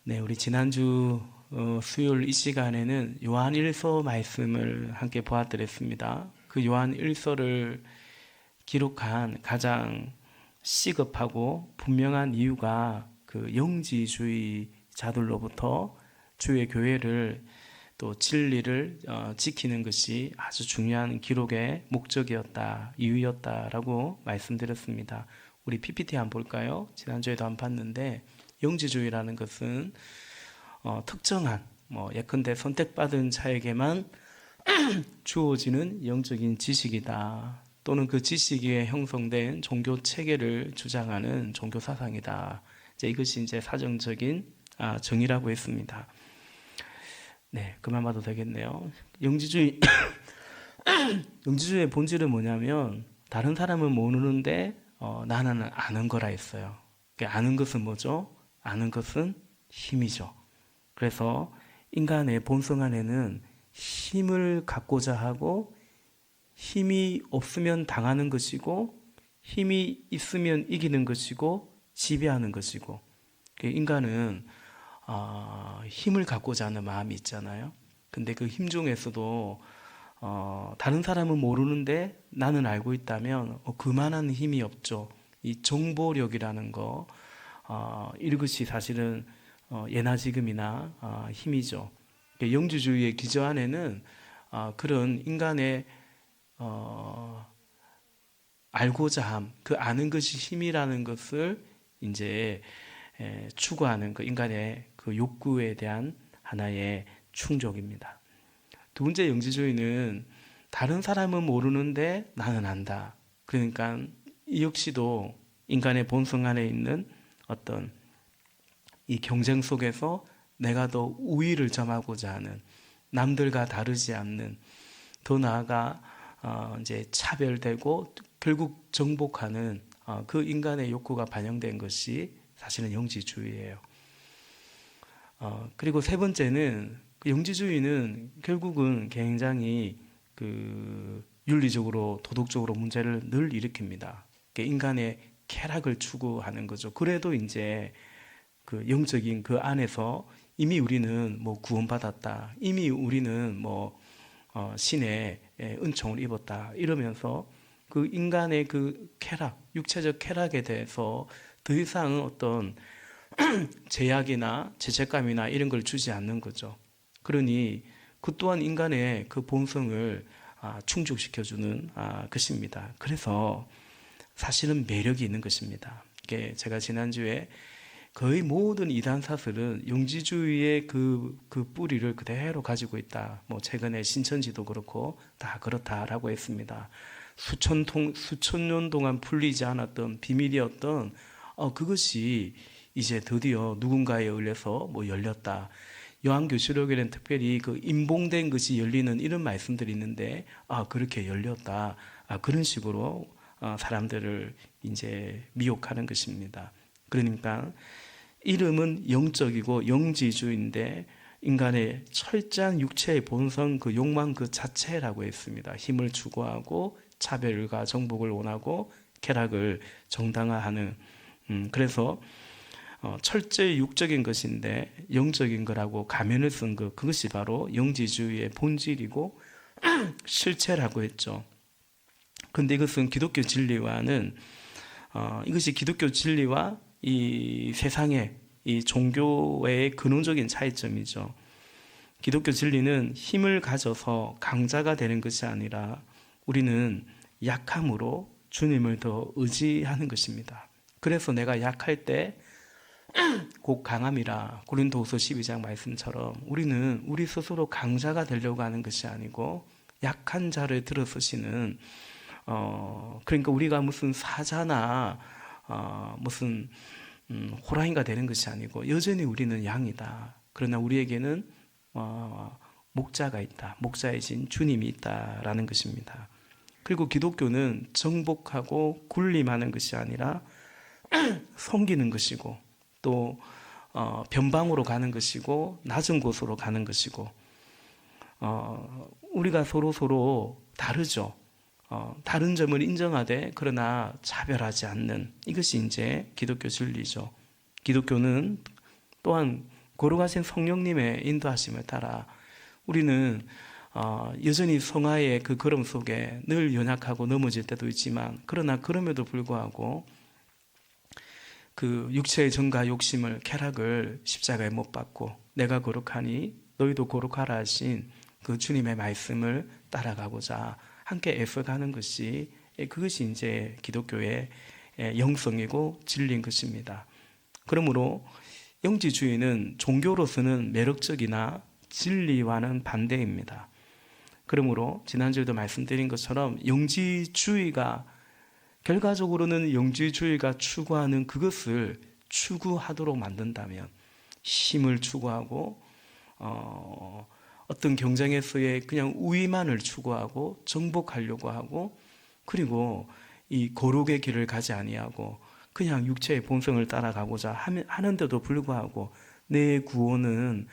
네, 우리 지난주 수요일 이 시간에는 요한 1서 말씀을 함께 보아드렸습니다. 그 요한 1서를 기록한 가장 시급하고 분명한 이유가 그 영지주의자들로부터 주의 교회를 또 진리를 지키는 것이 아주 중요한 기록의 목적이었다, 이유였다라고 말씀드렸습니다. 우리 PPT 한번 볼까요? 지난주에도 안 봤는데 영지주의라는 것은 특정한 예컨대 선택받은 자에게만 주어지는 영적인 지식이다. 또는 그 지식에 형성된 종교 체계를 주장하는 종교 사상이다. 이것이 이제 사정적인 정의라고 했습니다. 네, 그만 봐도 되겠네요. 영지주의, 영지주의의 본질은 뭐냐면 다른 사람은 모르는데 나는 아는 거라 했어요. 아는 것은 뭐죠? 아는 것은 힘이죠. 그래서 인간의 본성 안에는 힘을 갖고자 하고 힘이 없으면 당하는 것이고 힘이 있으면 이기는 것이고 지배하는 것이고 인간은 힘을 갖고자 하는 마음이 있잖아요. 근데 그 힘 중에서도 다른 사람은 모르는데 나는 알고 있다면 그만한 힘이 없죠. 이 정보력이라는 거 이것이 사실은 예나 지금이나 힘이죠. 영지주의의 기저 안에는 그런 인간의 알고자 함, 그 아는 것이 힘이라는 것을 이제 추구하는 그 인간의 그 욕구에 대한 하나의 충족입니다. 두 번째 영지주의는 다른 사람은 모르는데 나는 안다. 그러니까 이 역시도 인간의 본성 안에 있는 어떤 이 경쟁 속에서 내가 더 우위를 점하고자 하는 남들과 다르지 않는 더 나아가 이제 차별되고 결국 정복하는 그 인간의 욕구가 반영된 것이 사실은 영지주의예요. 그리고 세 번째는 영지주의는 결국은 굉장히 그 윤리적으로 도덕적으로 문제를 늘 일으킵니다. 인간의 쾌락을 추구하는 거죠. 그래도 이제 그 영적인 그 안에서 이미 우리는 뭐 구원받았다. 이미 우리는 뭐 신의 은총을 입었다. 이러면서 그 인간의 그 쾌락, 육체적 쾌락에 대해서 더 이상 어떤 제약이나 죄책감이나 이런 걸 주지 않는 거죠. 그러니 그 또한 인간의 그 본성을 충족시켜주는 것입니다. 그래서 사실은 매력이 있는 것입니다. 제가 지난주에 거의 모든 이단 사설은 영지주의의 그 뿌리를 그대로 가지고 있다. 뭐 최근에 신천지도 그렇고 다 그렇다라고 했습니다. 수천 년 동안 풀리지 않았던 비밀이었던 그것이 이제 드디어 누군가에 의해서 뭐 열렸다. 요한계시록에는 특별히 그 임봉된 것이 열리는 이런 말씀들이 있는데 그렇게 열렸다. 그런 식으로 사람들을 이제 미혹하는 것입니다. 그러니까 이름은 영적이고 영지주의인데 인간의 철저한 육체의 본성 그 욕망 그 자체라고 했습니다. 힘을 추구하고 차별과 정복을 원하고 쾌락을 정당화하는 그래서 철저히 육적인 것인데 영적인 거라고 가면을 쓴 것 그것이 바로 영지주의의 본질이고 실체라고 했죠. 그런데 이것은 기독교 진리와는 이것이 기독교 진리와 이 세상의 이 종교의 근원적인 차이점이죠. 기독교 진리는 힘을 가져서 강자가 되는 것이 아니라 우리는 약함으로 주님을 더 의지하는 것입니다. 그래서 내가 약할 때 곧 강함이라 고린도후서 12장 말씀처럼 우리는 우리 스스로 강자가 되려고 하는 것이 아니고 약한 자를 들어서시는 그러니까 우리가 무슨 사자나 무슨 호랑이가 되는 것이 아니고 여전히 우리는 양이다. 그러나 우리에게는 목자가 있다. 목자이신 주님이 있다라는 것입니다. 그리고 기독교는 정복하고 군림하는 것이 아니라 섬기는 것이고 또 변방으로 가는 것이고 낮은 곳으로 가는 것이고 우리가 서로 다르죠. 다른 점을 인정하되 그러나 차별하지 않는 이것이 이제 기독교 진리죠. 기독교는 또한 거룩하신 성령님의 인도하심을 따라 우리는 여전히 성화의 그 걸음 속에 늘 연약하고 넘어질 때도 있지만, 그러나 그럼에도 불구하고 그 육체의 정과 욕심을, 쾌락을 십자가에 못 박고 내가 거룩하니 너희도 거룩하라 하신 그 주님의 말씀을 따라가고자 함께 애써가는 것이, 그것이 이제 기독교의 영성이고 진리인 것입니다. 그러므로 영지주의는 종교로서는 매력적이나 진리와는 반대입니다. 그러므로 지난주에도 말씀드린 것처럼 결과적으로는 영지주의가 추구하는 그것을 추구하도록 만든다면, 힘을 추구하고 어떤 경쟁에서의 그냥 우위만을 추구하고 정복하려고 하고, 그리고 이 거룩의 길을 가지 아니하고 그냥 육체의 본성을 따라가고자 하는데도 불구하고 내 구원은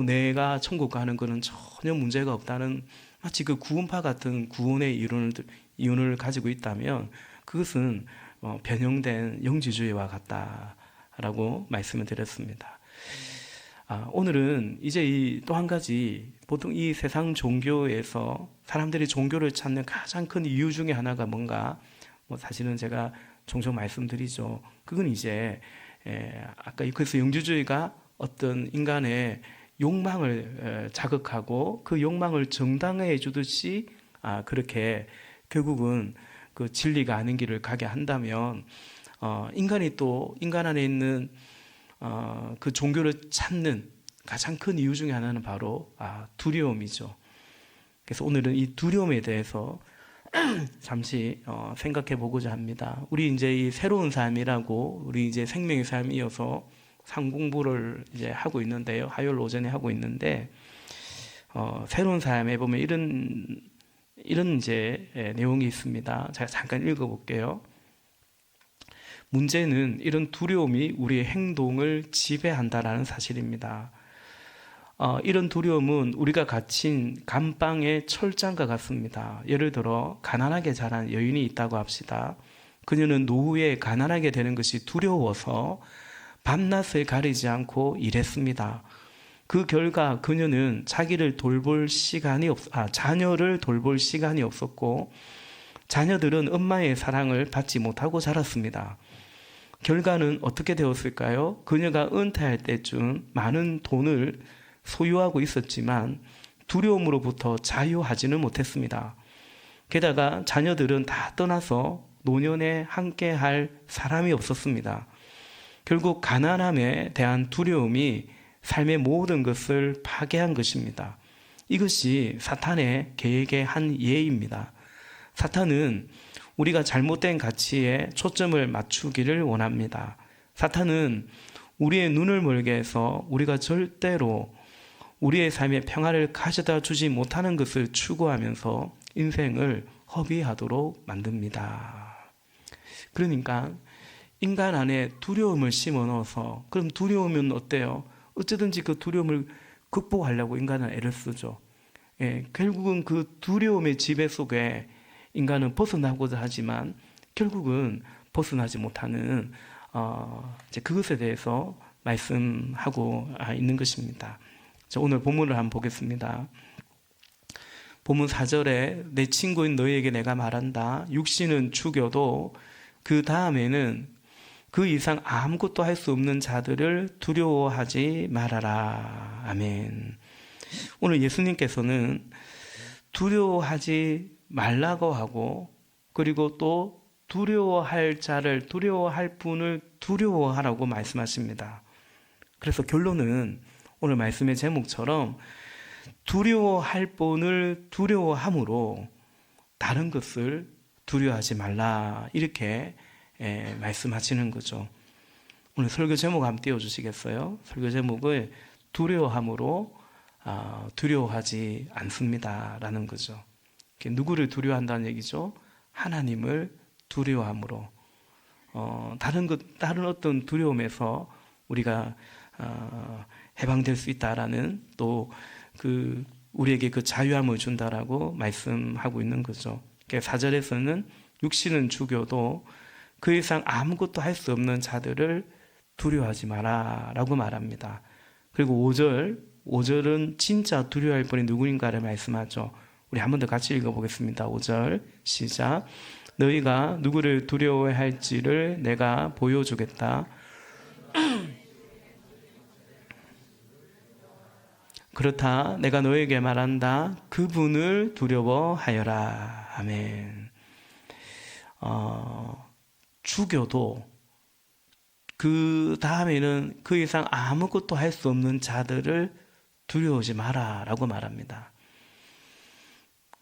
내가 천국 가는 것은 전혀 문제가 없다는, 마치 그 구원파 같은 구원의 이론을 가지고 있다면 그것은 변형된 영지주의와 같다라고 말씀을 드렸습니다. 오늘은 이제 또 한 가지, 보통 이 세상 종교에서 사람들이 종교를 찾는 가장 큰 이유 중에 하나가 뭔가, 사실은 제가 종종 말씀드리죠. 그건 이제 아까 그래서 영지주의가 어떤 인간의 욕망을 자극하고 그 욕망을 정당화해 주듯이 그렇게 결국은 그 진리가 아닌 길을 가게 한다면, 인간이 또 인간 안에 있는 그 종교를 찾는 가장 큰 이유 중에 하나는 바로 두려움이죠. 그래서 오늘은 이 두려움에 대해서 잠시 생각해 보고자 합니다. 우리 이제 이 새로운 삶이라고, 우리 이제 생명의 삶이어서 상공부를 이제 하고 있는데요. 화요일 오전에 하고 있는데, 새로운 삶에 보면 이런 이제 내용이 있습니다. 제가 잠깐 읽어볼게요. 문제는 이런 두려움이 우리의 행동을 지배한다라는 사실입니다. 이런 두려움은 우리가 갇힌 감방의 철장과 같습니다. 예를 들어 가난하게 자란 여인이 있다고 합시다. 그녀는 노후에 가난하게 되는 것이 두려워서 밤낮을 가리지 않고 일했습니다. 그 결과 그녀는 자녀를 돌볼 시간이 없었고, 자녀들은 엄마의 사랑을 받지 못하고 자랐습니다. 결과는 어떻게 되었을까요? 그녀가 은퇴할 때쯤 많은 돈을 소유하고 있었지만 두려움으로부터 자유하지는 못했습니다. 게다가 자녀들은 다 떠나서 노년에 함께할 사람이 없었습니다. 결국 가난함에 대한 두려움이 삶의 모든 것을 파괴한 것입니다. 이것이 사탄의 계획의 한 예입니다. 사탄은 우리가 잘못된 가치에 초점을 맞추기를 원합니다. 사탄은 우리의 눈을 멀게 해서 우리가 절대로 우리의 삶의 평화를 가져다 주지 못하는 것을 추구하면서 인생을 허비하도록 만듭니다. 그러니까 인간 안에 두려움을 심어 넣어서, 그럼 두려우면 어때요? 어쩌든지 그 두려움을 극복하려고 인간은 애를 쓰죠. 결국은 그 두려움의 지배 속에 인간은 벗어나고자 하지만 결국은 벗어나지 못하는 이제 그것에 대해서 말씀하고 있는 것입니다. 오늘 본문을 한번 보겠습니다. 본문 4절에 내 친구인 너희에게 내가 말한다. 육신은 죽여도 그 다음에는 그 이상 아무것도 할 수 없는 자들을 두려워하지 말아라. 아멘. 오늘 예수님께서는 두려워하지 말라고 하고, 그리고 또 두려워할 분을 두려워하라고 말씀하십니다. 그래서 결론은 오늘 말씀의 제목처럼 두려워할 분을 두려워함으로 다른 것을 두려워하지 말라, 이렇게 말씀하시는 거죠. 오늘 설교 제목 한번 띄워주시겠어요? 설교 제목을 두려워함으로 두려워하지 않습니다 라는 거죠. 누구를 두려워한다는 얘기죠? 하나님을 두려워함으로, 다른 어떤 두려움에서 우리가 해방될 수 있다라는, 또 우리에게 그 자유함을 준다라고 말씀하고 있는 거죠. 4절에서는 육신은 죽여도 그 이상 아무것도 할 수 없는 자들을 두려워하지 마라 라고 말합니다. 그리고 5절은 진짜 두려워할 분이 누구인가를 말씀하죠. 우리 한 번 더 같이 읽어보겠습니다. 5절 시작. 너희가 누구를 두려워할지를 내가 보여주겠다. 그렇다 내가 너에게 말한다. 그분을 두려워하여라. 아멘. 죽여도 그 다음에는 그 이상 아무것도 할 수 없는 자들을 두려워하지 마라 라고 말합니다.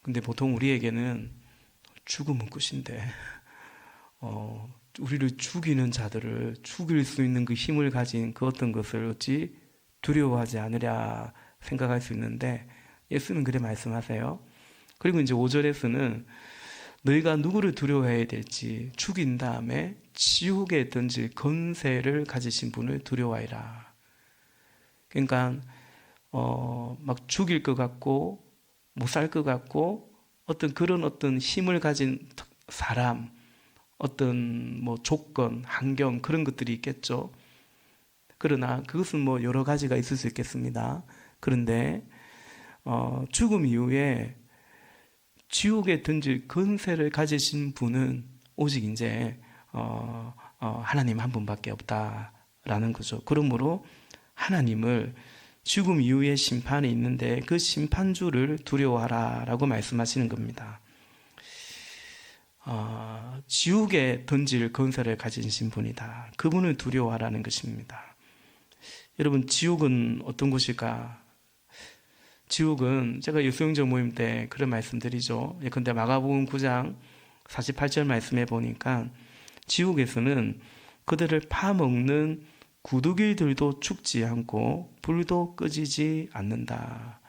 근데 보통 우리에게는 죽음은 끝인데 우리를 죽이는 자들을 죽일 수 있는 그 힘을 가진 그 어떤 것을 어찌 두려워하지 않으랴 생각할 수 있는데, 예수는 그래 말씀하세요. 그리고 이제 5절에서는 너희가 누구를 두려워해야 될지, 죽인 다음에 지옥에 던질 권세를 가지신 분을 두려워해라. 그러니까 막 죽일 것 같고 못 살 것 같고 어떤 그런 어떤 힘을 가진 사람, 어떤 뭐 조건, 환경 그런 것들이 있겠죠. 그러나 그것은 뭐 여러 가지가 있을 수 있겠습니다. 그런데 죽음 이후에 지옥에 던질 권세를 가지신 분은 오직 이제 하나님 한 분밖에 없다라는 거죠. 그러므로 하나님을 죽음 이후에 심판이 있는데 그 심판주를 두려워하라라고 말씀하시는 겁니다. 지옥에 던질 권세를 가지신 분이다. 그분을 두려워하라는 것입니다. 여러분, 지옥은 어떤 곳일까? 지옥은 제가 예수영적 모임 때 그런 말씀드리죠. 예컨대 마가복음 9장 48절 말씀해 보니까 지옥에서는 그들을 파먹는 구더기들도 죽지 않고 불도 꺼지지 않는다.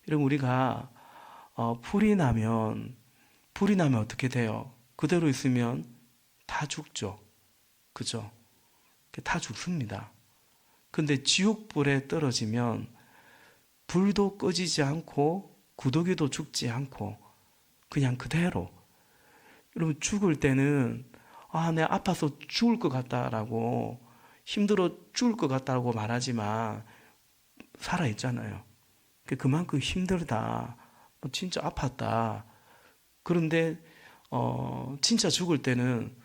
여러분, 우리가 불이 나면 어떻게 돼요? 그대로 있으면 다 죽죠. 그죠? 다 죽습니다. 근데 지옥불에 떨어지면 불도 꺼지지 않고 구더기도 죽지 않고 그냥 그대로. 여러분, 죽을 때는 내가 아파서 죽을 것 같다라고, 힘들어 죽을 것 같다고 말하지만 살아있잖아요. 그만큼 힘들다, 진짜 아팠다. 그런데 진짜 죽을 때는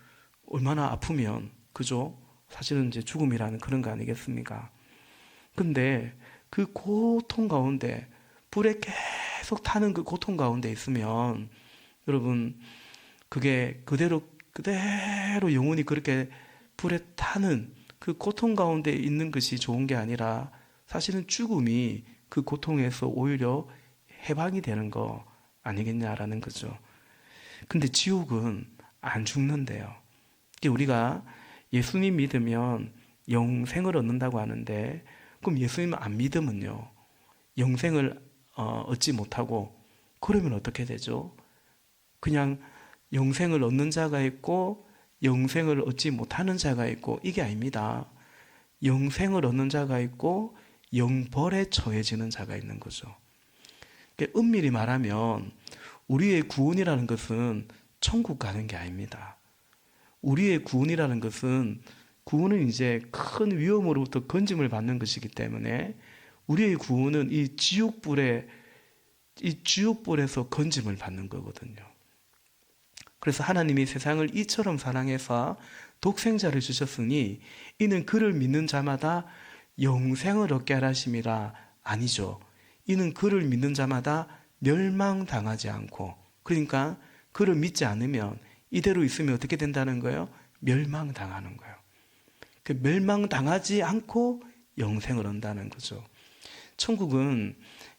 얼마나 아프면, 그죠? 사실은 이제 죽음이라는 그런 거 아니겠습니까? 근데 그 고통 가운데, 불에 계속 타는 그 고통 가운데 있으면 여러분, 그게 그대로 영혼이 그렇게 불에 타는 그 고통 가운데 있는 것이 좋은 게 아니라 사실은 죽음이 그 고통에서 오히려 해방이 되는 거 아니겠냐라는 거죠. 근데 지옥은 안 죽는데요. 우리가 예수님 믿으면 영생을 얻는다고 하는데, 그럼 예수님 안 믿으면요, 영생을 얻지 못하고 그러면 어떻게 되죠? 그냥 영생을 얻는 자가 있고 영생을 얻지 못하는 자가 있고, 이게 아닙니다. 영생을 얻는 자가 있고 영벌에 처해지는 자가 있는 거죠. 엄밀히 말하면 우리의 구원이라는 것은 천국 가는 게 아닙니다. 우리의 구원이라는 것은, 구원은 이제 큰 위험으로부터 건짐을 받는 것이기 때문에 우리의 구원은 이 지옥불에서 건짐을 받는 거거든요. 그래서 하나님이 세상을 이처럼 사랑해서 독생자를 주셨으니 이는 그를 믿는 자마다 영생을 얻게 하라 하심이라. 아니죠. 이는 그를 믿는 자마다 멸망당하지 않고, 그러니까 그를 믿지 않으면 이대로 있으면 어떻게 된다는 거예요? 멸망당하는 거예요. 멸망당하지 않고 영생을 얻는다는 거죠. 천국은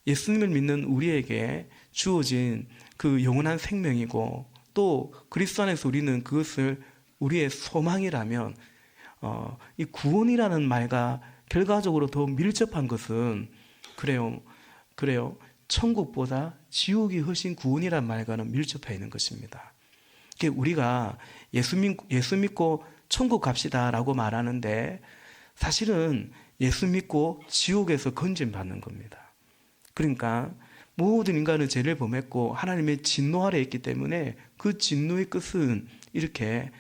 예수님을 믿는 우리에게 주어진 그 영원한 생명이고, 또 그리스도 안에서 우리는 그것을 우리의 소망이라면, 이 구원이라는 말과 결과적으로 더 밀접한 것은 그래요. 천국보다 지옥이 훨씬 구원이라는 말과는 밀접해 있는 것입니다. 우리가 예수 믿고 천국 갑시다라고 말하는데 사실은 예수 믿고 지옥에서 건짐받는 겁니다. 그러니까 모든 인간은 죄를 범했고 하나님의 진노 아래에 있기 때문에 그 진노의 끝은 이렇게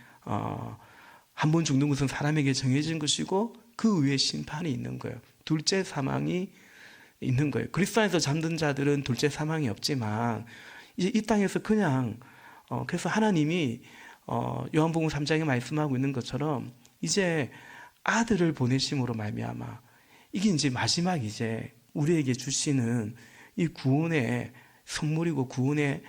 한 번 죽는 것은 사람에게 정해진 것이고 그 위에 심판이 있는 거예요. 둘째 사망이 있는 거예요. 그리스도 안에서 잠든 자들은 둘째 사망이 없지만 이제 이 땅에서 그냥 그래서 하나님이 요한복음 3장에 말씀하고 있는 것처럼 이제 아들을 보내심으로 말미암아 이게 이제 마지막 이제 우리에게 주시는 이 구원의 선물이고 구원의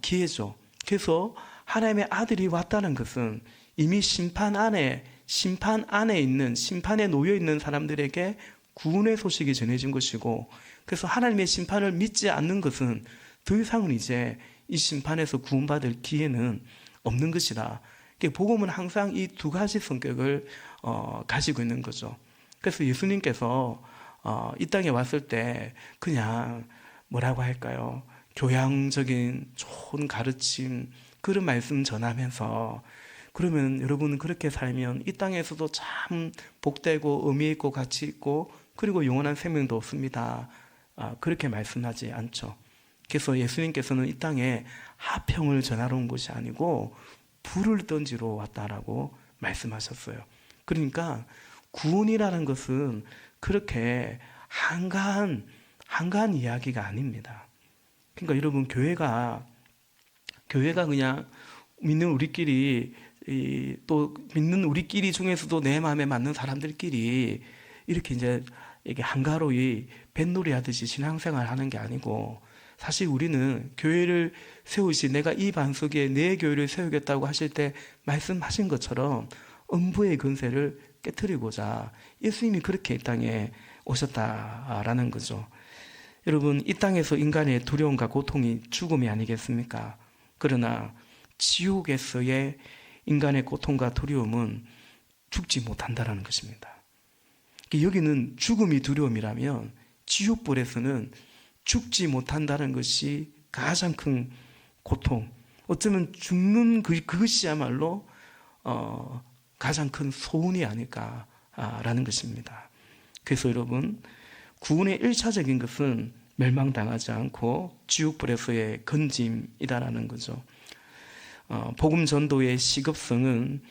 기회죠. 그래서 하나님의 아들이 왔다는 것은 이미 심판 안에 있는, 심판에 놓여 있는 사람들에게 구원의 소식이 전해진 것이고, 그래서 하나님의 심판을 믿지 않는 것은 더 이상은 이제 이 심판에서 구원받을 기회는 없는 것이다. 복음은 항상 이 두 가지 성격을 가지고 있는 거죠. 그래서 예수님께서 이 땅에 왔을 때 그냥 뭐라고 할까요? 교양적인 좋은 가르침, 그런 말씀 전하면서, 그러면 여러분 그렇게 살면 이 땅에서도 참 복되고 의미 있고 가치 있고 그리고 영원한 생명도 없습니다. 그렇게 말씀하지 않죠. 그래서 예수님께서는 이 땅에 화평을 전하러 온 것이 아니고 불을 던지러 왔다라고 말씀하셨어요. 그러니까 구원이라는 것은 그렇게 한가한 이야기가 아닙니다. 그러니까 여러분 교회가 그냥 믿는 우리끼리 또 믿는 우리끼리 중에서도 내 마음에 맞는 사람들끼리 이렇게 이제 이게 한가로이 뱃놀이 하듯이 신앙생활 하는 게 아니고, 사실 우리는 교회를 내가 이 반석에 내 교회를 세우겠다고 하실 때 말씀하신 것처럼 음부의 권세를 깨트리고자 예수님이 그렇게 이 땅에 오셨다라는 거죠. 여러분, 이 땅에서 인간의 두려움과 고통이 죽음이 아니겠습니까? 그러나 지옥에서의 인간의 고통과 두려움은 죽지 못한다는 것입니다. 여기는 죽음이 두려움이라면 지옥불에서는 죽지 못한다는 것이 가장 큰 고통, 어쩌면 죽는 그것이야말로 가장 큰 소원이 아닐까라는 것입니다. 그래서 여러분, 구원의 1차적인 것은 멸망당하지 않고 지옥불에서의 건짐이다라는 거죠. 복음 전도의 시급성은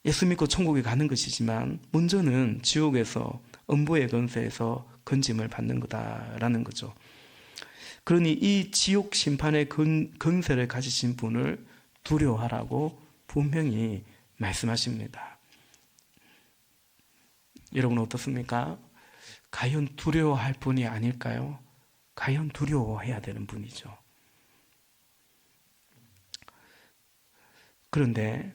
예수 믿고 천국에 가는 것이지만 먼저는 지옥에서 음부의 권세에서 건짐을 받는 거다라는 거죠. 그러니 이 지옥 심판의 권세를 가지신 분을 두려워하라고 분명히 말씀하십니다. 여러분 어떻습니까? 과연 두려워할 분이 아닐까요? 과연 두려워해야 되는 분이죠. 그런데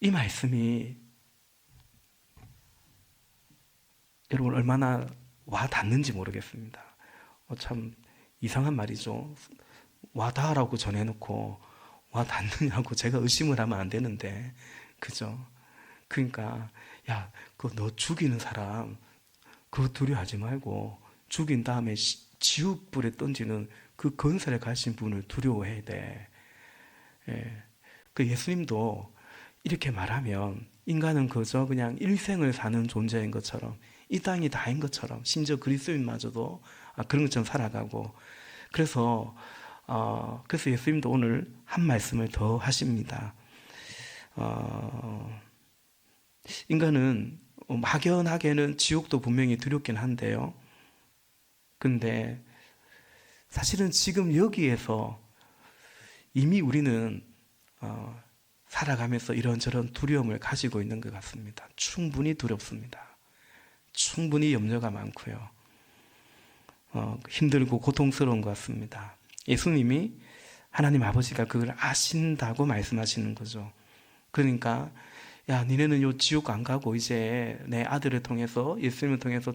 이 말씀이 여러분 얼마나 와 닿는지 모르겠습니다. 참 이상한 말이죠. 와닿으라고 전해놓고 와 닿느냐고 제가 의심을 하면 안 되는데, 그죠? 그러니까 야, 너 죽이는 사람 그거 두려워하지 말고 죽인 다음에 지옥불에 던지는 그 권세를 가진 분을 두려워해야 돼. 그 예수님도 이렇게 말하면 인간은 그저 그냥 일생을 사는 존재인 것처럼, 이 땅이 다인 것처럼, 심지어 그리스도인마저도 그런 것처럼 살아가고, 그래서 예수님도 오늘 한 말씀을 더 하십니다. 인간은 막연하게는 지옥도 분명히 두렵긴 한데요. 근데 사실은 지금 여기에서 이미 우리는 살아가면서 이런저런 두려움을 가지고 있는 것 같습니다. 충분히 두렵습니다. 충분히 염려가 많고요. 힘들고 고통스러운 것 같습니다. 예수님이 하나님 아버지가 그걸 아신다고 말씀하시는 거죠. 그러니까 야, 니네는 요 지옥 안 가고 이제 내 아들을 통해서, 예수님을 통해서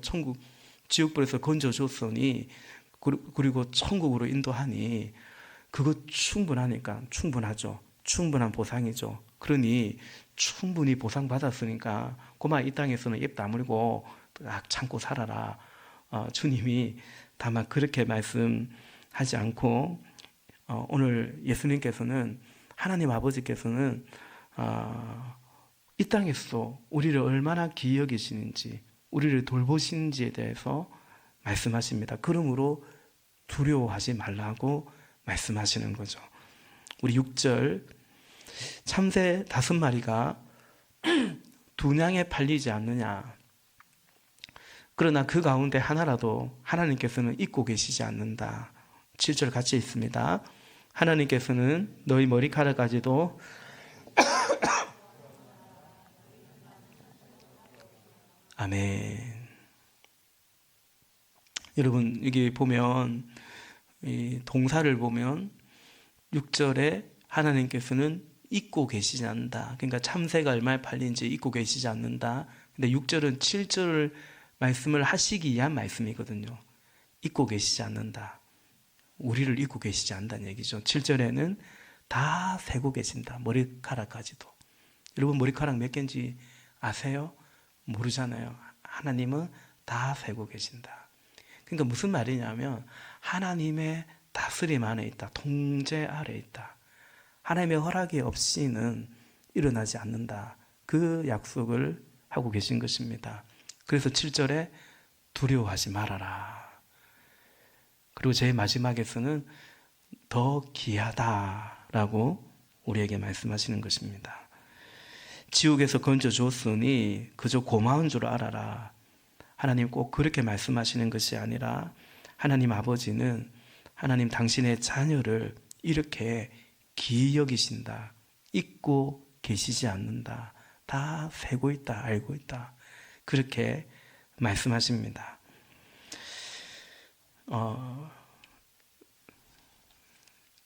지옥불에서 건져줬으니, 그리고 천국으로 인도하니 그거 충분하니까, 충분하죠. 충분한 보상이죠. 그러니 충분히 보상받았으니까 그만 이 땅에서는 입 다물고 참고 살아라. 주님이 다만 그렇게 말씀하지 않고, 오늘 예수님께서는, 하나님 아버지께서는 이 땅에서 우리를 얼마나 귀히 여기시는지, 우리를 돌보시는지에 대해서 말씀하십니다. 그러므로 두려워하지 말라고 말씀하시는 거죠. 우리 6절, 참새 5마리가 분양에 팔리지 않느냐. 그러나 그 가운데 하나라도 하나님께서는 잊고 계시지 않는다. 7절 같이 있습니다. 하나님께서는 너희 머리카락까지도 아멘. 여러분, 여기 보면 이 동사를 보면 6절에 하나님께서는 잊고 계시지 않는다. 그러니까 참새가 얼마에 팔린지 잊고 계시지 않는다. 근데 6절은 7절 말씀을 하시기 위한 말씀이거든요. 잊고 계시지 않는다. 우리를 잊고 계시지 않는다는 얘기죠. 7절에는 다 세고 계신다. 머리카락까지도. 여러분 머리카락 몇 개인지 아세요? 모르잖아요. 하나님은 다 세고 계신다. 그러니까 무슨 말이냐면 하나님의 다스림 안에 있다. 통제 아래 있다. 하나님의 허락이 없이는 일어나지 않는다. 그 약속을 하고 계신 것입니다. 그래서 7절에 두려워하지 말아라. 그리고 제일 마지막에서는 더 귀하다라고 우리에게 말씀하시는 것입니다. 지옥에서 건져줬으니 그저 고마운 줄 알아라. 하나님 꼭 그렇게 말씀하시는 것이 아니라 하나님 아버지는 하나님 당신의 자녀를 이렇게 기이 여기신다. 잊고 계시지 않는다. 다 세고 있다. 알고 있다. 그렇게 말씀하십니다.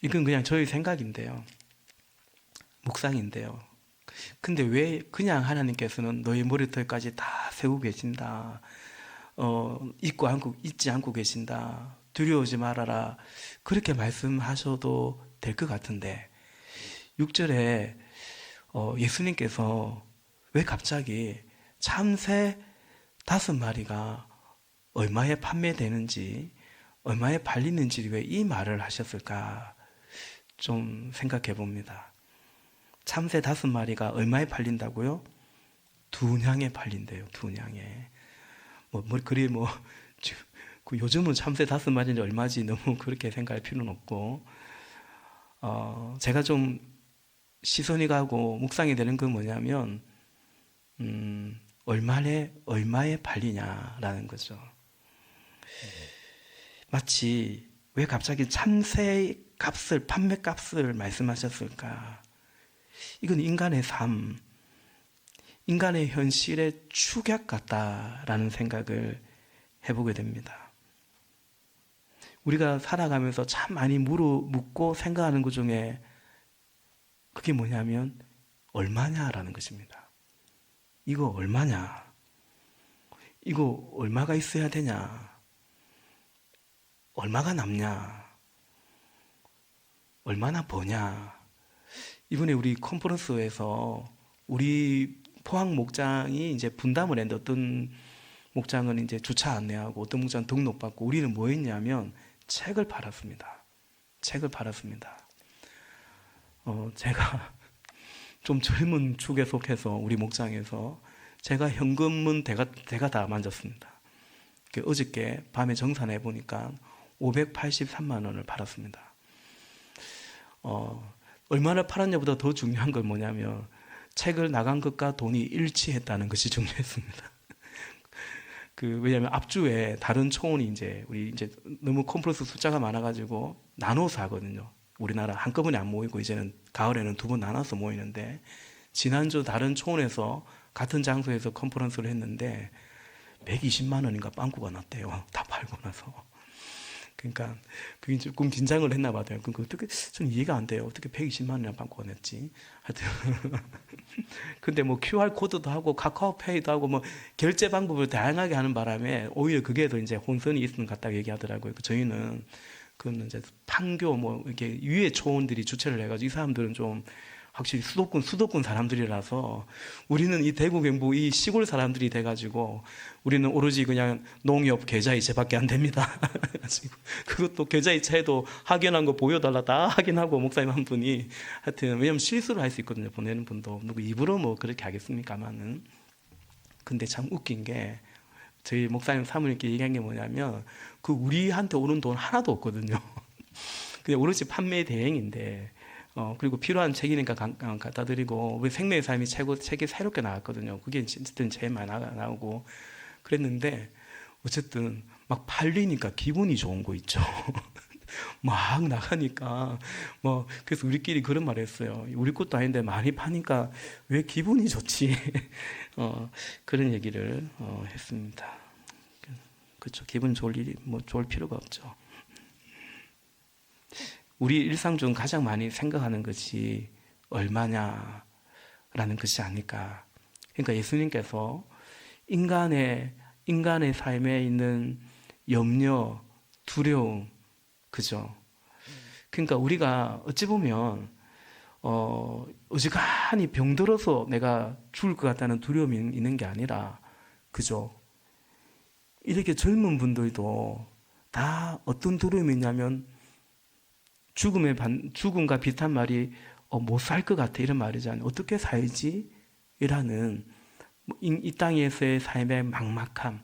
이건 그냥 저희 생각인데요. 묵상인데요. 근데 왜 그냥 하나님께서는 너희 머리털까지 다 세우고 계신다. 잊지 않고 계신다. 두려워하지 말아라. 그렇게 말씀하셔도 될 것 같은데 6절에 예수님께서 왜 갑자기 참새 5마리가 얼마에 판매되는지 얼마에 팔리는지 왜 이 말을 하셨을까 좀 생각해 봅니다. 참새 5마리가 얼마에 팔린다고요? 2냥에 팔린대요. 2냥에. 요즘은 참새 5마리인데 얼마지 너무 그렇게 생각할 필요는 없고, 제가 좀 시선이 가고 묵상이 되는 건 뭐냐면, 얼마에 팔리냐라는 거죠. 마치 왜 갑자기 참새 값을, 판매 값을 말씀하셨을까? 이건 인간의 삶, 인간의 현실의 축약 같다라는 생각을 해보게 됩니다. 우리가 살아가면서 참 많이 묻고 생각하는 것 중에 그게 뭐냐면 얼마냐라는 것입니다. 이거 얼마냐? 이거 얼마가 있어야 되냐? 얼마가 남냐? 얼마나 버냐? 이번에 우리 컨퍼런스에서 우리 포항 목장이 이제 분담을 했는데 어떤 목장은 이제 주차 안내하고 어떤 목장은 등록받고 우리는 뭐 했냐면 책을 팔았습니다. 책을 팔았습니다. 제가 좀 젊은 축에 속해서 우리 목장에서 제가 현금은 대가 다 만졌습니다. 어저께 밤에 정산해 보니까 583만 원을 팔았습니다. 얼마나 팔았냐보다 더 중요한 건 뭐냐면 책을 나간 것과 돈이 일치했다는 것이 중요했습니다. 왜냐하면 앞주에 다른 초원이 우리 너무 컨퍼런스 숫자가 많아가지고 나눠서 하거든요. 우리나라 한꺼번에 안 모이고 이제는 가을에는 2번 나눠서 모이는데 지난주 다른 초원에서 같은 장소에서 컨퍼런스를 했는데 120만 원인가 빵꾸가 났대요. 다 팔고 나서. 그러니까 그게 조금 긴장을 했나 봐요. 어떻게 좀 이해가 안 돼요. 어떻게 120만 원이나 빵꾸가 냈지? 하여튼 근데 뭐 QR 코드도 하고 카카오페이도 하고 뭐 결제 방법을 다양하게 하는 바람에 오히려 그게 더 이제 혼선이 있는 것 같다고 얘기하더라고요. 저희는 그건 이제 판교 뭐 이렇게 위에 초원들이 주최를 해가지고 이 사람들은 좀 확실히 수도권 사람들이라서 우리는 이 대구 경북 이 시골 사람들이 돼가지고 우리는 오로지 그냥 농협 계좌이체밖에 안 됩니다. 그것도 계좌이체도 확인한 거 보여달라 다 확인하고 목사님 한 분이 하여튼 왜냐면 실수를 할 수 있거든요. 보내는 분도 누구 입으로 뭐 그렇게 하겠습니까만은. 근데 참 웃긴 게 저희 목사님 사모님께 얘기한 게 뭐냐면 우리한테 오는 돈 하나도 없거든요. 그냥 오로지 판매 대행인데 그리고 필요한 책이니까 갖다 드리고, 우리 생명의 삶이 책이 새롭게 나왔거든요. 그게 어쨌든 제일 많이 나오고 그랬는데, 어쨌든 막 팔리니까 기분이 좋은 거 있죠. 막 나가니까 뭐 그래서 우리끼리 그런 말 했어요. 우리 것도 아닌데 많이 파니까 왜 기분이 좋지? 그런 얘기를 했습니다. 그렇죠. 기분 좋을 일이 뭐 좋을 필요가 없죠. 우리 일상 중 가장 많이 생각하는 것이 얼마냐라는 것이 아닐까. 그러니까 예수님께서 인간의 삶에 있는 염려, 두려움, 그죠? 그러니까 우리가 어찌 보면 어지간히 병들어서 내가 죽을 것 같다는 두려움이 있는 게 아니라, 그죠? 이렇게 젊은 분들도 다 어떤 두려움이 있냐면 죽음과 비슷한 말이 못 살 것 같아 이런 말이잖아요. 어떻게 살지? 이라는 이 땅에서의 삶의 막막함,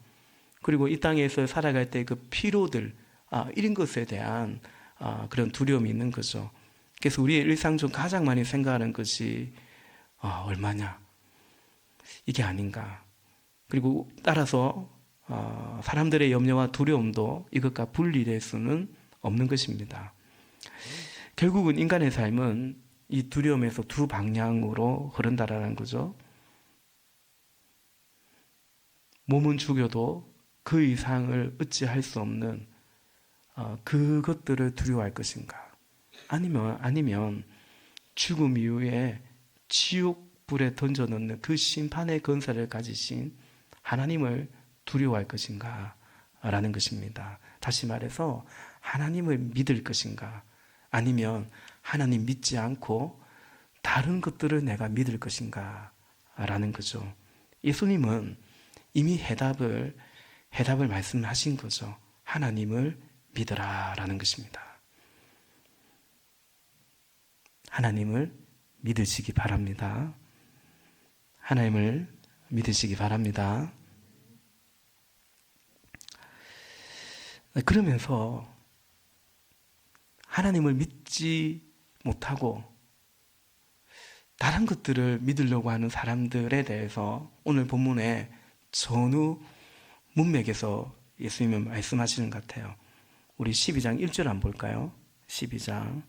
그리고 이 땅에서 살아갈 때 그 피로들, 이런 것에 대한 그런 두려움이 있는 거죠. 그래서 우리의 일상 중 가장 많이 생각하는 것이 얼마냐, 이게 아닌가. 그리고 따라서 사람들의 염려와 두려움도 이것과 분리될 수는 없는 것입니다. 결국은 인간의 삶은 이 두려움에서 두 방향으로 흐른다라는 거죠. 몸은 죽여도 그 이상을 어찌할 수 없는 그것들을 두려워할 것인가, 아니면 죽음 이후에 지옥불에 던져넣는 그 심판의 권세를 가지신 하나님을 두려워할 것인가 라는 것입니다. 다시 말해서 하나님을 믿을 것인가, 아니면 하나님 믿지 않고 다른 것들을 내가 믿을 것인가 라는 거죠. 예수님은 이미 해답을 말씀하신 거죠. 하나님을 믿어라 라는 것입니다. 하나님을 믿으시기 바랍니다. 하나님을 믿으시기 바랍니다. 그러면서 하나님을 믿지 못하고 다른 것들을 믿으려고 하는 사람들에 대해서 오늘 본문에 전후 문맥에서 예수님은 말씀하시는 것 같아요. 우리 12장 1절 한번 볼까요? 12장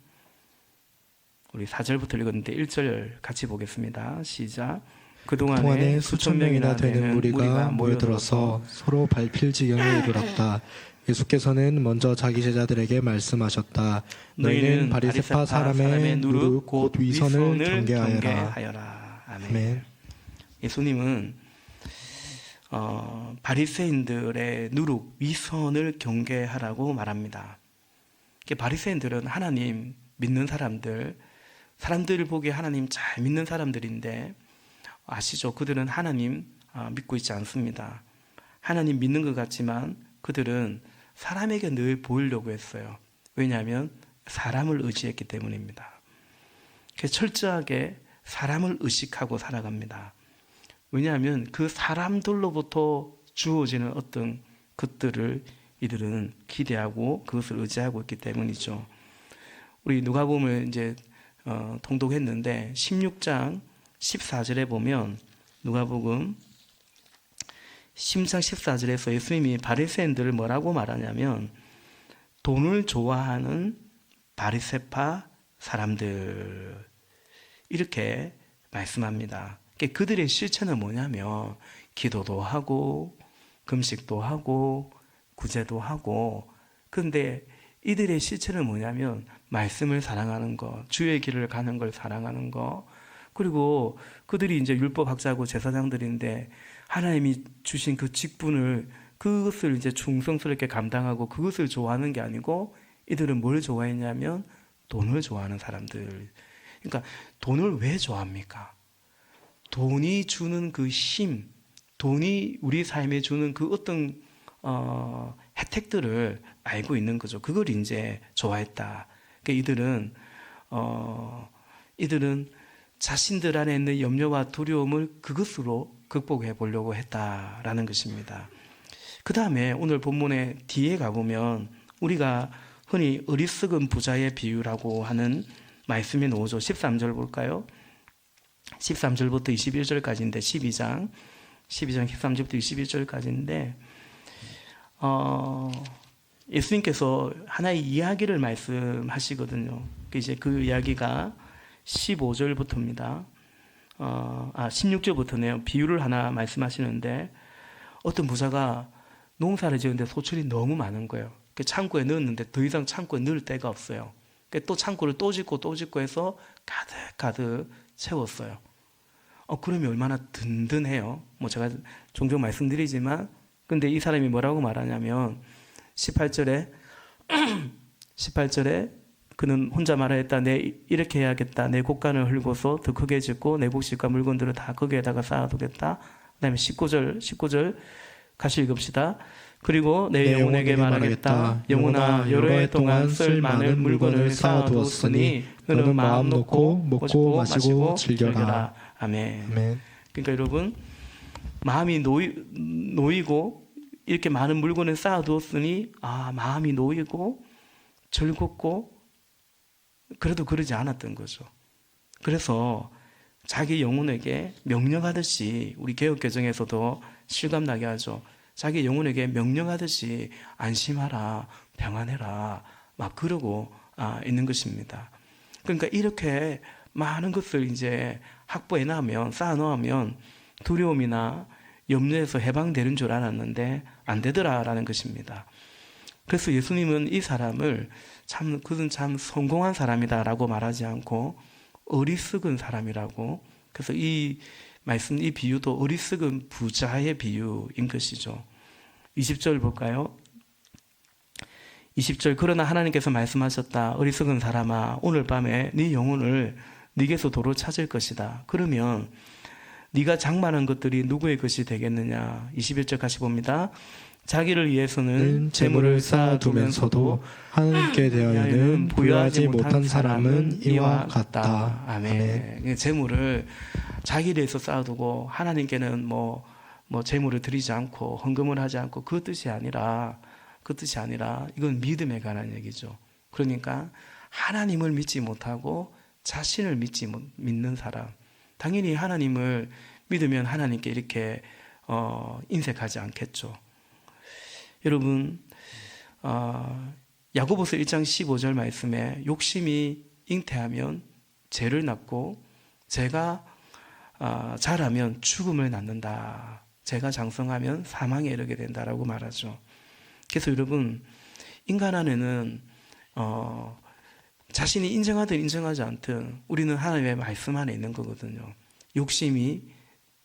우리 4절부터 읽었는데 1절 같이 보겠습니다. 시작. 그동안에 수천 명이나 되는 무리가 모여들어서 서로 밟힐 지경에 이르렀다. 예수께서는 먼저 자기 제자들에게 말씀하셨다. 너희는 바리새파 사람의 누룩 곧 위선을 경계하여라. 아멘. 예수님은 바리새인들의 누룩, 위선을 경계하라고 말합니다. 바리새인들은 하나님 믿는 사람들을 보기에 하나님 잘 믿는 사람들인데 아시죠? 그들은 하나님 믿고 있지 않습니다. 하나님 믿는 것 같지만 그들은 사람에게 늘 보이려고 했어요. 왜냐하면 사람을 의지했기 때문입니다. 그래서 철저하게 사람을 의식하고 살아갑니다. 왜냐하면 그 사람들로부터 주어지는 어떤 것들을 이들은 기대하고 그것을 의지하고 있기 때문이죠. 우리 누가복음을 이제 통독했는데 16장 14절에 보면 누가복음 16장 14절에서 예수님이 바리새인들을 뭐라고 말하냐면 돈을 좋아하는 바리새파 사람들, 이렇게 말씀합니다. 그들의 실체는 뭐냐면 기도도 하고 금식도 하고 구제도 하고, 그런데 이들의 실체는 뭐냐면 말씀을 사랑하는 것, 주의 길을 가는 걸 사랑하는 것, 그리고 그들이 이제 율법학자고 제사장들인데 하나님이 주신 그 직분을, 그것을 이제 충성스럽게 감당하고 그것을 좋아하는 게 아니고 이들은 뭘 좋아했냐면 돈을 좋아하는 사람들. 그러니까 돈을 왜 좋아합니까? 돈이 주는 그 힘, 돈이 우리 삶에 주는 그 어떤 혜택들을 알고 있는 거죠. 그걸 이제 좋아했다. 그러니까 이들은 자신들 안에 있는 염려와 두려움을 그것으로 극복해 보려고 했다라는 것입니다. 그 다음에 오늘 본문의 뒤에 가보면 우리가 흔히 어리석은 부자의 비유라고 하는 말씀이 나오죠. 13절 볼까요? 13절부터 21절까지인데 12장 13절부터 21절까지인데 예수님께서 하나의 이야기를 말씀하시거든요. 이제 그 이야기가 15절부터입니다. 16절부터네요. 비유를 하나 말씀하시는데 어떤 부자가 농사를 지었는데 소출이 너무 많은 거예요. 창고에 넣었는데 더 이상 창고에 넣을 데가 없어요. 또 창고를 또 짓고 해서 가득 채웠어요. 그러면 얼마나 든든해요. 제가 종종 말씀드리지만, 근데 이 사람이 뭐라고 말하냐면 18절에 그는 혼자 말하였다. 내 이렇게 해야겠다. 내 곡간을 헐고서 더 크게 짓고 내 곡식과 물건들을 다 거기에다가 쌓아두겠다. 그다음에 19절 같이 읽읍시다. 그리고 내 영혼에게 말하겠다. 영혼아, 여러 해 동안 쓸 많은 물건을 쌓아두었으니 너는 마음 놓고 먹고 마시고 즐겨라. 아멘. 그러니까 여러분, 마음이 놓이고 이렇게 많은 물건을 쌓아두었으니 마음이 놓이고 즐겁고 그래도 그러지 않았던 거죠. 그래서 자기 영혼에게 명령하듯이, 우리 개혁개정에서도 실감나게 하죠. 자기 영혼에게 명령하듯이 안심하라, 평안해라, 막 그러고 있는 것입니다. 그러니까 이렇게 많은 것을 이제 확보해 놓으면, 쌓아 놓으면 두려움이나 염려에서 해방되는 줄 알았는데 안 되더라라는 것입니다. 그래서 예수님은 이 사람을 그는 참 성공한 사람이다라고 말하지 않고 어리석은 사람이라고, 그래서 이 비유도 어리석은 부자의 비유인 것이죠. 20절 볼까요? 20절, 그러나 하나님께서 말씀하셨다. 어리석은 사람아, 오늘 밤에 네 영혼을 네게서 도로 찾을 것이다. 그러면 네가 장만한 것들이 누구의 것이 되겠느냐? 21절 같이 봅니다. 자기를 위해서는 재물을 쌓아두면서도 하나님께 대하여는 부유하지 못한 사람은 이와 같다. 아멘. 재물을 자기를 위해서 쌓아두고 하나님께는 재물을 드리지 않고 헌금을 하지 않고 그 뜻이 아니라 이건 믿음에 관한 얘기죠. 그러니까 하나님을 믿지 못하고 자신을 믿는 사람. 당연히 하나님을 믿으면 하나님께 이렇게 인색하지 않겠죠. 여러분, 야고보서 1장 15절 말씀에 욕심이 잉태하면 죄를 낳고 죄가 자라면 죽음을 낳는다. 죄가 장성하면 사망에 이르게 된다라고 말하죠. 그래서 여러분, 인간 안에는 자신이 인정하든 인정하지 않든 우리는 하나님의 말씀 안에 있는 거거든요. 욕심이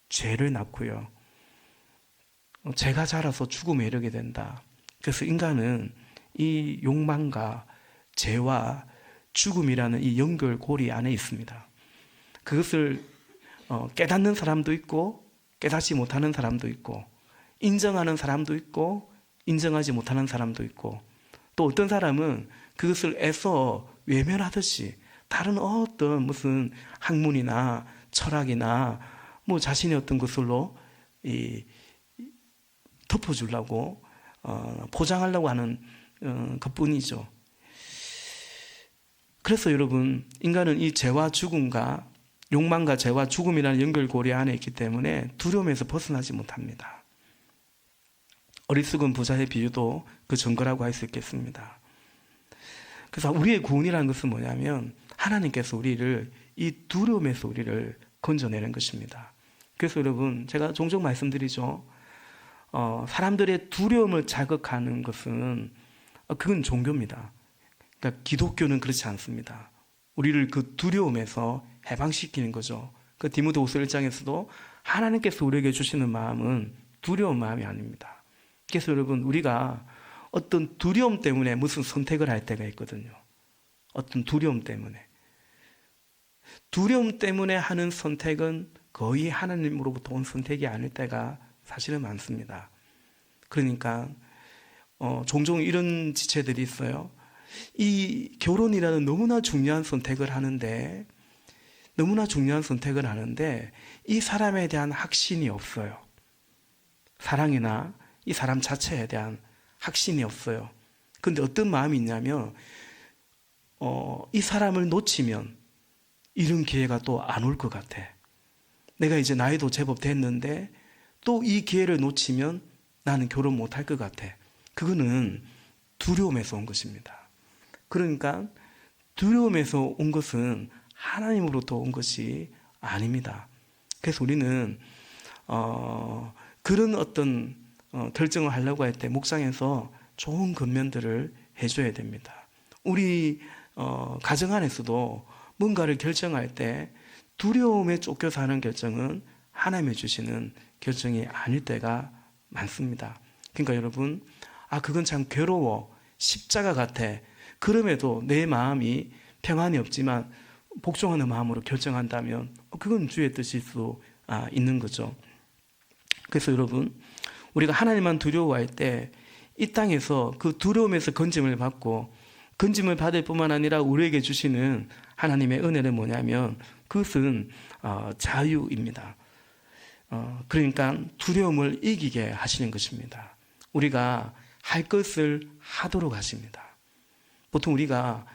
죄를 낳고요. 죄가 자라서 죽음에 이르게 된다. 그래서 인간은 이 욕망과 죄와 죽음이라는 이 연결고리 안에 있습니다. 그것을 깨닫는 사람도 있고 깨닫지 못하는 사람도 있고, 인정하는 사람도 있고 인정하지 못하는 사람도 있고, 또 어떤 사람은 그것을 애써 외면하듯이 다른 어떤 무슨 학문이나 철학이나 자신의 어떤 것으로 덮어주려고 포장하려고 하는 것뿐이죠. 그래서 여러분, 인간은 이 죄와 죽음과 욕망과 죄와 죽음이라는 연결고리 안에 있기 때문에 두려움에서 벗어나지 못합니다. 어리석은 부자의 비유도 그 증거라고 할 수 있겠습니다. 그래서 우리의 구원이라는 것은 뭐냐면 하나님께서 우리를 이 두려움에서 우리를 건져내는 것입니다. 그래서 여러분, 제가 종종 말씀드리죠. 사람들의 두려움을 자극하는 것은 그건 종교입니다. 그러니까 기독교는 그렇지 않습니다. 우리를 그 두려움에서 해방시키는 거죠. 그 디모데후서 1장에서도 하나님께서 우리에게 주시는 마음은 두려운 마음이 아닙니다. 그래서 여러분, 우리가 어떤 두려움 때문에 무슨 선택을 할 때가 있거든요. 어떤 두려움 때문에 하는 선택은 거의 하나님으로부터 온 선택이 아닐 때가 사실은 많습니다. 그러니까 종종 이런 지체들이 있어요. 이 결혼이라는 너무나 중요한 선택을 하는데 이 사람에 대한 확신이 없어요. 사랑이나 이 사람 자체에 대한 확신이 없어요. 그런데 어떤 마음이 있냐면 이 사람을 놓치면 이런 기회가 또 안 올 것 같아. 내가 이제 나이도 제법 됐는데 또 이 기회를 놓치면 나는 결혼 못 할 것 같아. 그거는 두려움에서 온 것입니다. 그러니까 두려움에서 온 것은 하나님으로부터 온 것이 아닙니다. 그래서 우리는 그런 어떤 결정을 하려고 할 때 목장에서 좋은 권면들을 해줘야 됩니다. 우리 가정 안에서도 뭔가를 결정할 때 두려움에 쫓겨서 하는 결정은 하나님이 주시는 결정이 아닐 때가 많습니다. 그러니까 여러분, 그건 참 괴로워, 십자가 같아, 그럼에도 내 마음이 평안이 없지만 복종하는 마음으로 결정한다면 그건 주의 뜻일 수 있는 거죠. 그래서 여러분, 우리가 하나님만 두려워할 때 이 땅에서 그 두려움에서 건짐을 받고, 건짐을 받을 뿐만 아니라 우리에게 주시는 하나님의 은혜는 뭐냐면 그것은 자유입니다. 그러니까 두려움을 이기게 하시는 것입니다. 우리가 할 것을 하도록 하십니다. 보통 우리가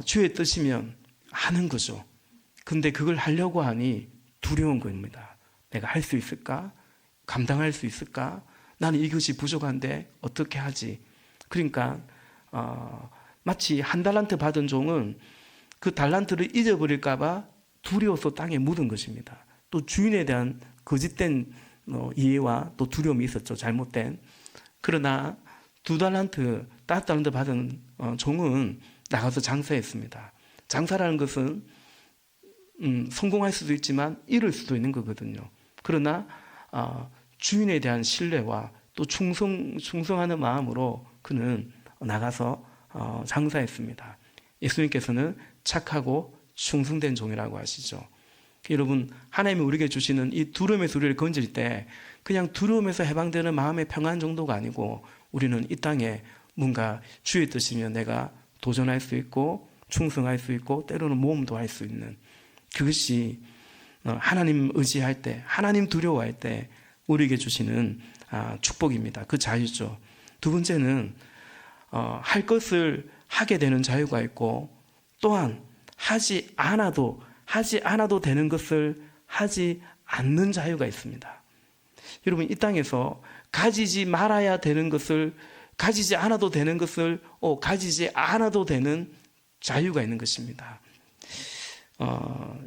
주의 뜻이면 하는 거죠. 근데 그걸 하려고 하니 두려운 겁니다. 내가 할 수 있을까? 감당할 수 있을까? 나는 이것이 부족한데 어떻게 하지? 그러니까 마치 한 달란트 받은 종은 그 달란트를 잊어버릴까 봐 두려워서 땅에 묻은 것입니다. 또 주인에 대한 거짓된 이해와 또 두려움이 있었죠. 잘못된. 그러나 2달란트, 5달란트 받은 종은 나가서 장사했습니다. 장사라는 것은 성공할 수도 있지만 잃을 수도 있는 거거든요. 그러나 주인에 대한 신뢰와 또 충성하는 마음으로 그는 나가서 장사했습니다. 예수님께서는 착하고 충성된 종이라고 하시죠. 여러분, 하나님이 우리에게 주시는 이 두려움에서 우리를 건질 때 그냥 두려움에서 해방되는 마음의 평안 정도가 아니고 우리는 이 땅에 뭔가 주의 뜻이면 내가 도전할 수 있고 충성할 수 있고 때로는 모험도 할 수 있는, 그것이 하나님 의지할 때, 하나님 두려워할 때 우리에게 주시는 축복입니다. 그 자유죠. 두 번째는 할 것을 하게 되는 자유가 있고, 또한 하지 않아도 되는 것을 하지 않는 자유가 있습니다. 여러분, 이 땅에서 가지지 말아야 되는 것을 가지지 않아도 되는 것을 가지지 않아도 되는 자유가 있는 것입니다.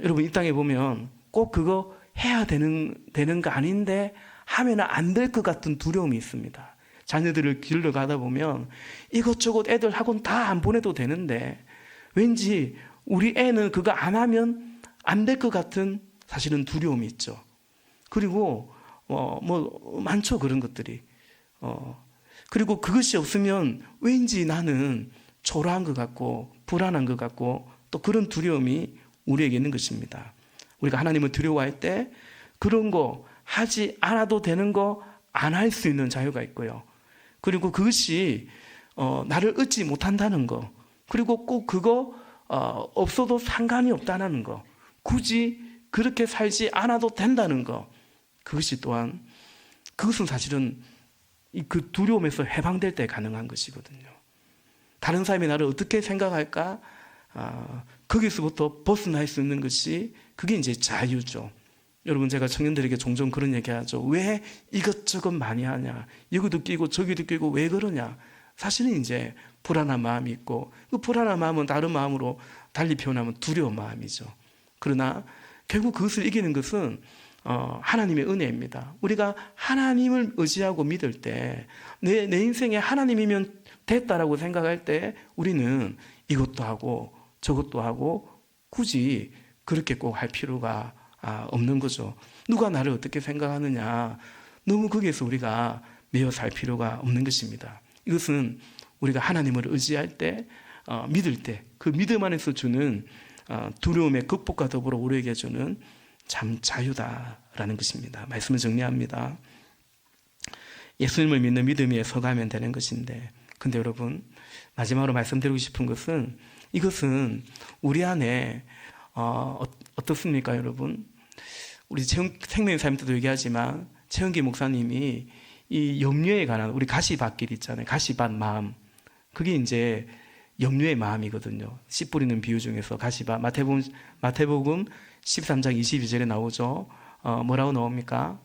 여러분, 이 땅에 보면 꼭 그거 해야 되는 거 아닌데 하면 안 될 것 같은 두려움이 있습니다. 자녀들을 길러가다 보면 이것저것 애들 학원 다 안 보내도 되는데 왠지 우리 애는 그거 안 하면 안 될 것 같은 사실은 두려움이 있죠. 그리고 많죠, 그런 것들이. 그리고 그것이 없으면 왠지 나는 초라한 것 같고 불안한 것 같고 또 그런 두려움이 우리에게 있는 것입니다. 우리가 하나님을 두려워할 때 그런 거 하지 않아도 되는 거 안 할 수 있는 자유가 있고요. 그리고 그것이 나를 얻지 못한다는 거, 그리고 꼭 그거 없어도 상관이 없다는 거, 굳이 그렇게 살지 않아도 된다는 거, 그것은 사실은 그 두려움에서 해방될 때 가능한 것이거든요. 다른 사람이 나를 어떻게 생각할까? 거기서부터 벗어날 수 있는 것이 그게 이제 자유죠. 여러분, 제가 청년들에게 종종 그런 얘기하죠. 왜 이것저것 많이 하냐? 여기도 끼고 저기도 끼고 왜 그러냐? 사실은 이제 불안한 마음이 있고, 그 불안한 마음은 다른 마음으로 달리 표현하면 두려운 마음이죠. 그러나 결국 그것을 이기는 것은 하나님의 은혜입니다. 우리가 하나님을 의지하고 믿을 때, 내 인생에 하나님이면 됐다라고 생각할 때 우리는 이것도 하고 저것도 하고 굳이 그렇게 꼭 할 필요가 없는 거죠. 누가 나를 어떻게 생각하느냐, 너무 거기에서 우리가 매여 살 필요가 없는 것입니다. 이것은 우리가 하나님을 의지할 때, 믿을 때, 그 믿음 안에서 주는 두려움의 극복과 더불어 우리에게 주는 참 자유다라는 것입니다. 말씀을 정리합니다. 예수님을 믿는 믿음에 서가면 되는 것인데, 근데 여러분, 마지막으로 말씀드리고 싶은 것은, 이것은 우리 안에 어떻습니까, 여러분? 우리 생명의 삶 때도 얘기하지만 최은기 목사님이 이 염려에 관한 우리 가시밭길 있잖아요. 가시밭 마음. 그게 이제 염려의 마음이거든요. 씨 뿌리는 비유 중에서 가시밭, 마태복음 13장 22절에 나오죠. 뭐라고 나옵니까?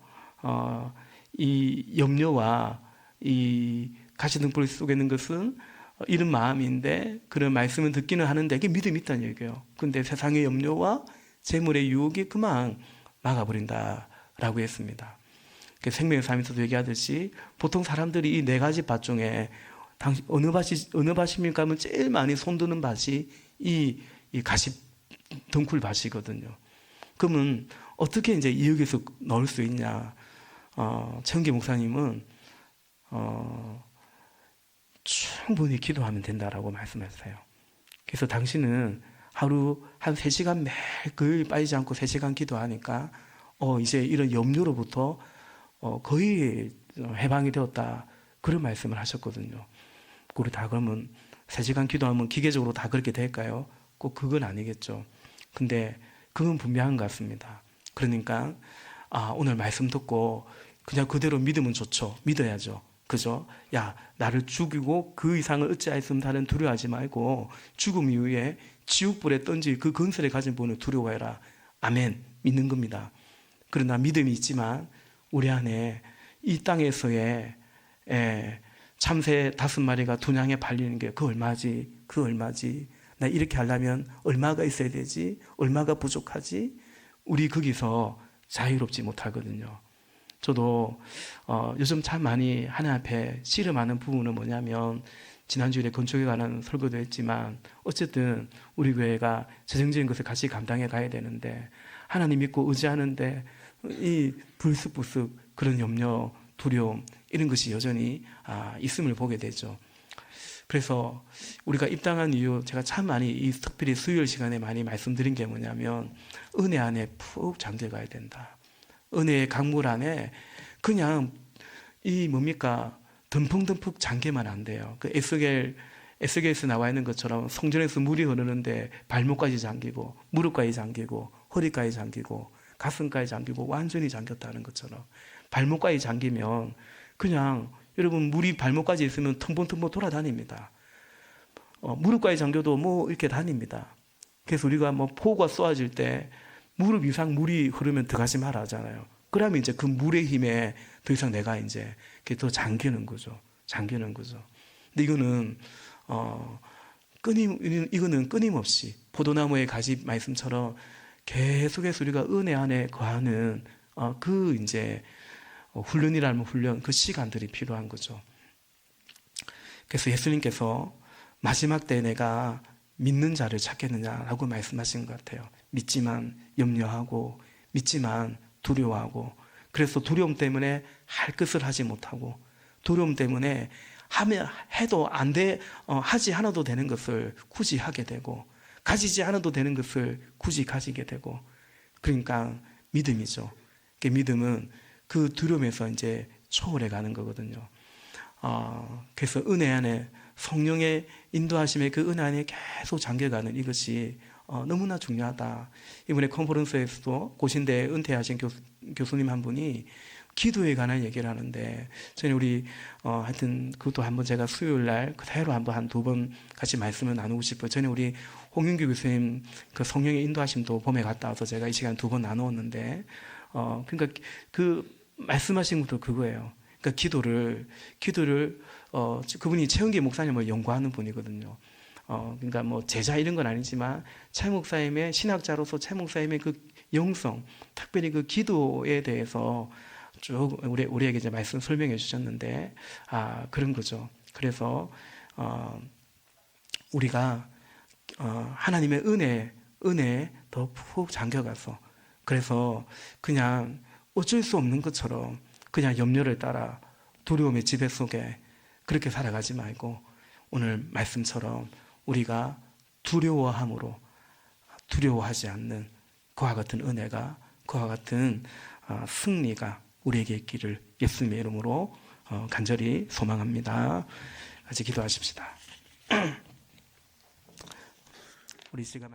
이 염려와 이 가시등불 속에 있는 것은 이런 마음인데 그런 말씀을 듣기는 하는데 이게 믿음이 있다는 얘기예요. 근데 세상의 염려와 재물의 유혹이 그만 막아버린다라고 했습니다. 생명의 삶에서도 얘기하듯이 보통 사람들이 이 네 가지 밭 중에 당신 어느 밭입니까 하면 제일 많이 손드는 밭이 이 가시 등굴 밭이거든요. 그러면 어떻게 이제 여기서 넣을 수 있냐? 최은기 목사님은 충분히 기도하면 된다라고 말씀하세요. 그래서 당신은 하루 한 3시간 매일 빠지지 않고 3시간 기도하니까 이제 이런 염려로부터 거의 해방이 되었다. 그런 말씀을 하셨거든요. 우리 다 그러면 3시간 기도하면 기계적으로 다 그렇게 될까요? 꼭 그건 아니겠죠. 근데 그건 분명한 것 같습니다. 그러니까 오늘 말씀 듣고 그냥 그대로 믿으면 좋죠. 믿어야죠. 그죠? 야, 나를 죽이고 그 이상을 어찌하였으면 다른 두려워하지 말고 죽음 이후에 지옥불에 던질 그 건설에 가진 분을 두려워해라. 아멘. 믿는 겁니다. 그러나 믿음이 있지만 우리 안에 이 땅에서의 참새 5마리가 분양에 팔리는 게 그 얼마지? 그 얼마지? 나 이렇게 하려면 얼마가 있어야 되지? 얼마가 부족하지? 우리 거기서 자유롭지 못하거든요. 저도 요즘 참 많이 하나님 앞에 씨름하는 부분은 뭐냐면 지난주에 건축에 관한 설교도 했지만 어쨌든 우리 교회가 재정적인 것을 같이 감당해 가야 되는데 하나님 믿고 의지하는데 이 불쑥불쑥 그런 염려, 두려움 이런 것이 여전히 있음을 보게 되죠. 그래서 우리가 입당한 이유 제가 참 많이 이 특별히 수요일 시간에 많이 말씀드린 게 뭐냐면 은혜 안에 푹 잠들어가야 된다. 은혜의 강물 안에 그냥 이 뭡니까 듬펑듬펑 잠기면 안 돼요. 그 에스겔에서 나와 있는 것처럼 성전에서 물이 흐르는데 발목까지 잠기고 무릎까지 잠기고 허리까지 잠기고 가슴까지 잠기고 완전히 잠겼다는 것처럼 발목까지 잠기면 그냥 여러분 물이 발목까지 있으면 텅벙텅벙 돌아다닙니다. 무릎까지 잠겨도 뭐 이렇게 다닙니다. 그래서 우리가 뭐 폭우가 쏟아질 때 무릎 이상 물이 흐르면 들어가지 마라 하잖아요. 그러면 이제 그 물의 힘에 더 이상 내가 이제 더 잠기는 거죠. 잠기는 거죠. 근데 이거는 이거는 끊임없이 포도나무의 가지 말씀처럼 계속해서 우리가 은혜 안에 거하는 그 이제 훈련이라면 훈련 그 시간들이 필요한 거죠. 그래서 예수님께서 마지막 때에 내가 믿는 자를 찾겠느냐라고 말씀하신 것 같아요. 믿지만 염려하고 믿지만 두려워하고 그래서 두려움 때문에 할 것을 하지 못하고 두려움 때문에 해도 안 돼, 하지 않아도 되는 것을 굳이 하게 되고 가지지 않아도 되는 것을 굳이 가지게 되고 그러니까 믿음이죠. 그 믿음은 그 두려움에서 이제 초월해 가는 거거든요. 그래서 은혜 안에 성령의 인도하심에 그 은혜 안에 계속 잠겨가는 이것이 너무나 중요하다. 이번에 컨퍼런스에서도 고신대 은퇴하신 교수님 한 분이 기도에 관한 얘기를 하는데 저는 우리 하여튼 그것도 한번 제가 수요일 날 그대로 한번 한 2번 같이 말씀을 나누고 싶어요. 저는 우리 홍윤규 교수님 그 성령의 인도하심도 봄에 갔다 와서 제가 이 시간 2번 나누었는데 그러니까 그 말씀하신 것도 그거예요. 그러니까 기도를 그분이 최은기 목사님을 연구하는 분이거든요. 그러니까 뭐 제자 이런 건 아니지만 최 목사님의 신학자로서 최 목사님의 그 영성, 특별히 그 기도에 대해서 쭉 우리에게 이제 말씀 설명해 주셨는데 그런 거죠. 그래서 우리가 하나님의 은혜에 더 푹 잠겨가서 그래서 그냥 어쩔 수 없는 것처럼 그냥 염려를 따라 두려움의 지배 속에 그렇게 살아가지 말고 오늘 말씀처럼 우리가 두려워함으로 두려워하지 않는 그와 같은 은혜가 그와 같은 승리가 우리에게 있기를 예수님의 이름으로 간절히 소망합니다. 같이 기도하십시다. 우리 시간